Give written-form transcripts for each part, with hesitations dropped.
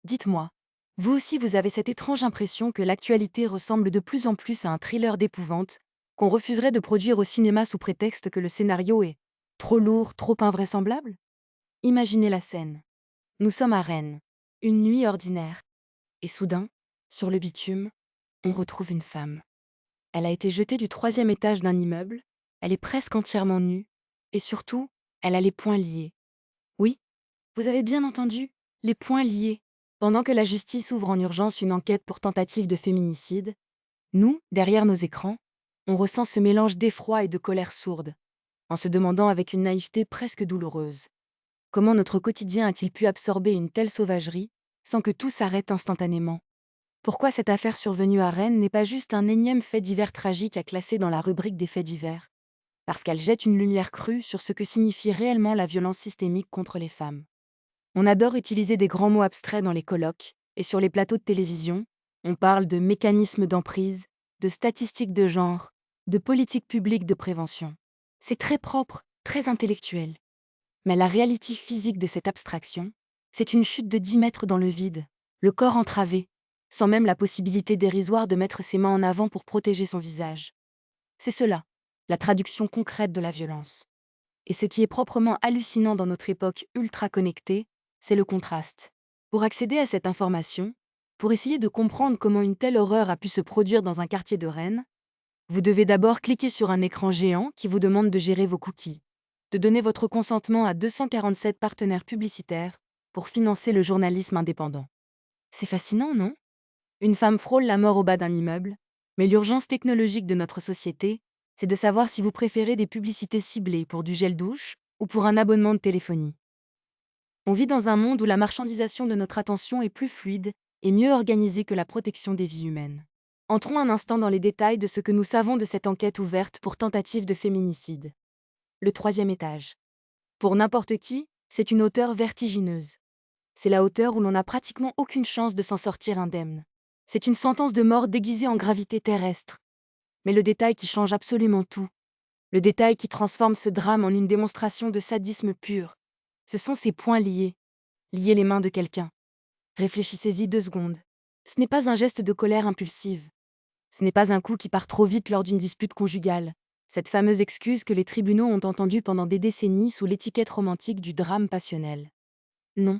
Dites-moi, vous aussi vous avez cette étrange impression que l'actualité ressemble de plus en plus à un thriller d'épouvante, qu'on refuserait de produire au cinéma sous prétexte que le scénario est trop lourd, trop invraisemblable? Imaginez la scène. Nous sommes à Rennes. Une nuit ordinaire. Et soudain, sur le bitume, on retrouve une femme. Elle a été jetée du troisième étage d'un immeuble, elle est presque entièrement nue, et surtout, elle a les poings liés. Oui, vous avez bien entendu, les poings liés. Pendant que la justice ouvre en urgence une enquête pour tentative de féminicide, nous, derrière nos écrans, on ressent ce mélange d'effroi et de colère sourde, en se demandant avec une naïveté presque douloureuse. Comment notre quotidien a-t-il pu absorber une telle sauvagerie, sans que tout s'arrête instantanément? Pourquoi cette affaire survenue à Rennes n'est pas juste un énième fait divers tragique à classer dans la rubrique des faits divers? Parce qu'elle jette une lumière crue sur ce que signifie réellement la violence systémique contre les femmes. On adore utiliser des grands mots abstraits dans les colloques, et sur les plateaux de télévision, on parle de mécanismes d'emprise, de statistiques de genre, de politiques publiques de prévention. C'est très propre, très intellectuel. Mais la réalité physique de cette abstraction, c'est une chute de 10 mètres dans le vide, le corps entravé, sans même la possibilité dérisoire de mettre ses mains en avant pour protéger son visage. C'est cela, la traduction concrète de la violence. Et ce qui est proprement hallucinant dans notre époque ultra connectée, c'est le contraste. Pour accéder à cette information, pour essayer de comprendre comment une telle horreur a pu se produire dans un quartier de Rennes, vous devez d'abord cliquer sur un écran géant qui vous demande de gérer vos cookies, de donner votre consentement à 247 partenaires publicitaires pour financer le journalisme indépendant. C'est fascinant, non? Une femme frôle la mort au bas d'un immeuble, mais l'urgence technologique de notre société, c'est de savoir si vous préférez des publicités ciblées pour du gel douche ou pour un abonnement de téléphonie. On vit dans un monde où la marchandisation de notre attention est plus fluide et mieux organisée que la protection des vies humaines. Entrons un instant dans les détails de ce que nous savons de cette enquête ouverte pour tentative de féminicide. Le troisième étage. Pour n'importe qui, c'est une hauteur vertigineuse. C'est la hauteur où l'on n'a pratiquement aucune chance de s'en sortir indemne. C'est une sentence de mort déguisée en gravité terrestre. Mais le détail qui change absolument tout, le détail qui transforme ce drame en une démonstration de sadisme pur, ce sont ces poings liés, lier les mains de quelqu'un. Réfléchissez-y 2 secondes. Ce n'est pas un geste de colère impulsive. Ce n'est pas un coup qui part trop vite lors d'une dispute conjugale. Cette fameuse excuse que les tribunaux ont entendue pendant des décennies sous l'étiquette romantique du drame passionnel. Non.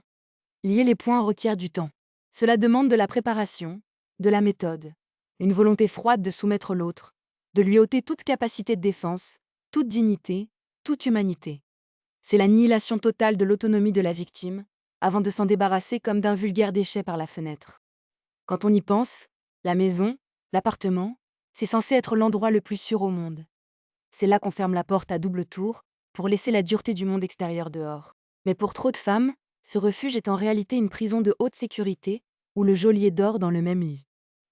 Lier les points requiert du temps. Cela demande de la préparation, de la méthode, une volonté froide de soumettre l'autre, de lui ôter toute capacité de défense, toute dignité, toute humanité. C'est l'annihilation totale de l'autonomie de la victime, avant de s'en débarrasser comme d'un vulgaire déchet par la fenêtre. Quand on y pense, la maison, l'appartement, c'est censé être l'endroit le plus sûr au monde. C'est là qu'on ferme la porte à double tour, pour laisser la dureté du monde extérieur dehors. Mais pour trop de femmes, ce refuge est en réalité une prison de haute sécurité, où le geôlier dort dans le même lit.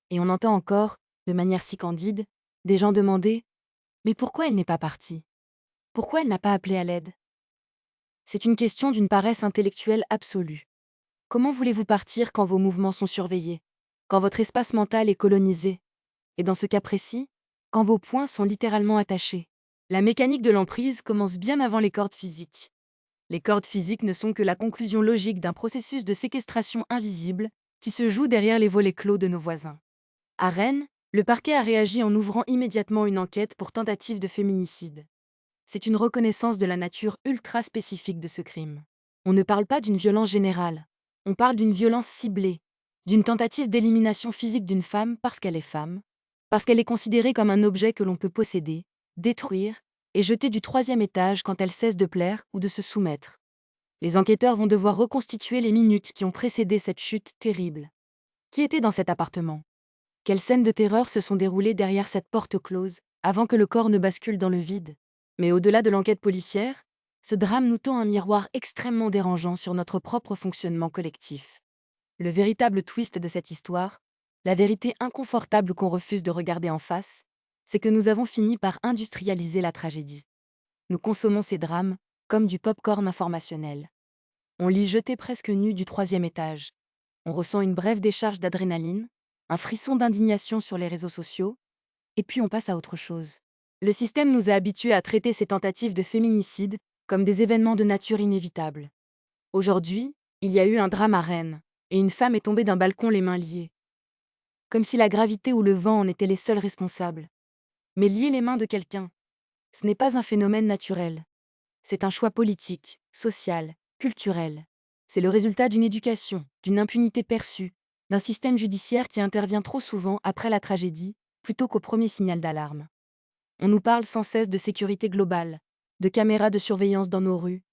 Et on entend encore, de manière si candide, des gens demander « Mais pourquoi elle n'est pas partie? Pourquoi elle n'a pas appelé à l'aide ?» C'est une question d'une paresse intellectuelle absolue. Comment voulez-vous partir quand vos mouvements sont surveillés, quand votre espace mental est colonisé, et dans ce cas précis, quand vos poings sont littéralement attachés? La mécanique de l'emprise commence bien avant les cordes physiques. Les cordes physiques ne sont que la conclusion logique d'un processus de séquestration invisible qui se joue derrière les volets clos de nos voisins. À Rennes, le parquet a réagi en ouvrant immédiatement une enquête pour tentative de féminicide. C'est une reconnaissance de la nature ultra spécifique de ce crime. On ne parle pas d'une violence générale, on parle d'une violence ciblée, d'une tentative d'élimination physique d'une femme parce qu'elle est femme, parce qu'elle est considérée comme un objet que l'on peut posséder, détruire et jeter du troisième étage quand elle cesse de plaire ou de se soumettre. Les enquêteurs vont devoir reconstituer les minutes qui ont précédé cette chute terrible. Qui était dans cet appartement? Quelles scènes de terreur se sont déroulées derrière cette porte close, avant que le corps ne bascule dans le vide? Mais au-delà de l'enquête policière, ce drame nous tend un miroir extrêmement dérangeant sur notre propre fonctionnement collectif. Le véritable twist de cette histoire, la vérité inconfortable qu'on refuse de regarder en face, c'est que nous avons fini par industrialiser la tragédie. Nous consommons ces drames comme du pop-corn informationnel. On lit jeté presque nu du troisième étage. On ressent une brève décharge d'adrénaline, un frisson d'indignation sur les réseaux sociaux, et puis on passe à autre chose. Le système nous a habitués à traiter ces tentatives de féminicide comme des événements de nature inévitable. Aujourd'hui, il y a eu un drame à Rennes, et une femme est tombée d'un balcon les mains liées. Comme si la gravité ou le vent en étaient les seuls responsables. Mais lier les mains de quelqu'un, ce n'est pas un phénomène naturel. C'est un choix politique, social, culturel. C'est le résultat d'une éducation, d'une impunité perçue, d'un système judiciaire qui intervient trop souvent après la tragédie, plutôt qu'au premier signal d'alarme. On nous parle sans cesse de sécurité globale, de caméras de surveillance dans nos rues,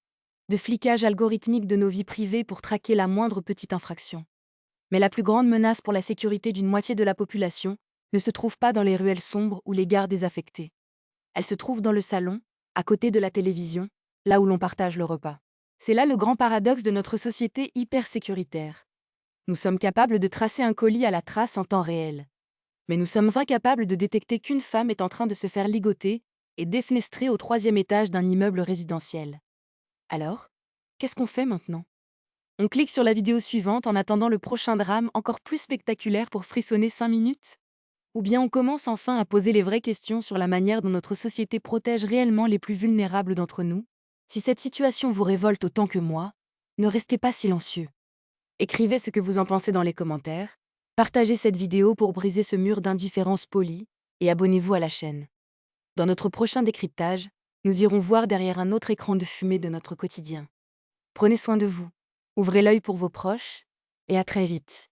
de flicage algorithmique de nos vies privées pour traquer la moindre petite infraction. Mais la plus grande menace pour la sécurité d'une moitié de la population ne se trouve pas dans les ruelles sombres ou les gares désaffectées. Elle se trouve dans le salon, à côté de la télévision, là où l'on partage le repas. C'est là le grand paradoxe de notre société hyper sécuritaire. Nous sommes capables de tracer un colis à la trace en temps réel. Mais nous sommes incapables de détecter qu'une femme est en train de se faire ligoter et défenestrer au 3e étage d'un immeuble résidentiel. Alors, qu'est-ce qu'on fait maintenant? On clique sur la vidéo suivante en attendant le prochain drame encore plus spectaculaire pour frissonner 5 minutes? Ou bien on commence enfin à poser les vraies questions sur la manière dont notre société protège réellement les plus vulnérables d'entre nous? Si cette situation vous révolte autant que moi, ne restez pas silencieux. Écrivez ce que vous en pensez dans les commentaires, partagez cette vidéo pour briser ce mur d'indifférence polie, et abonnez-vous à la chaîne. Dans notre prochain décryptage, nous irons voir derrière un autre écran de fumée de notre quotidien. Prenez soin de vous, ouvrez l'œil pour vos proches, et à très vite.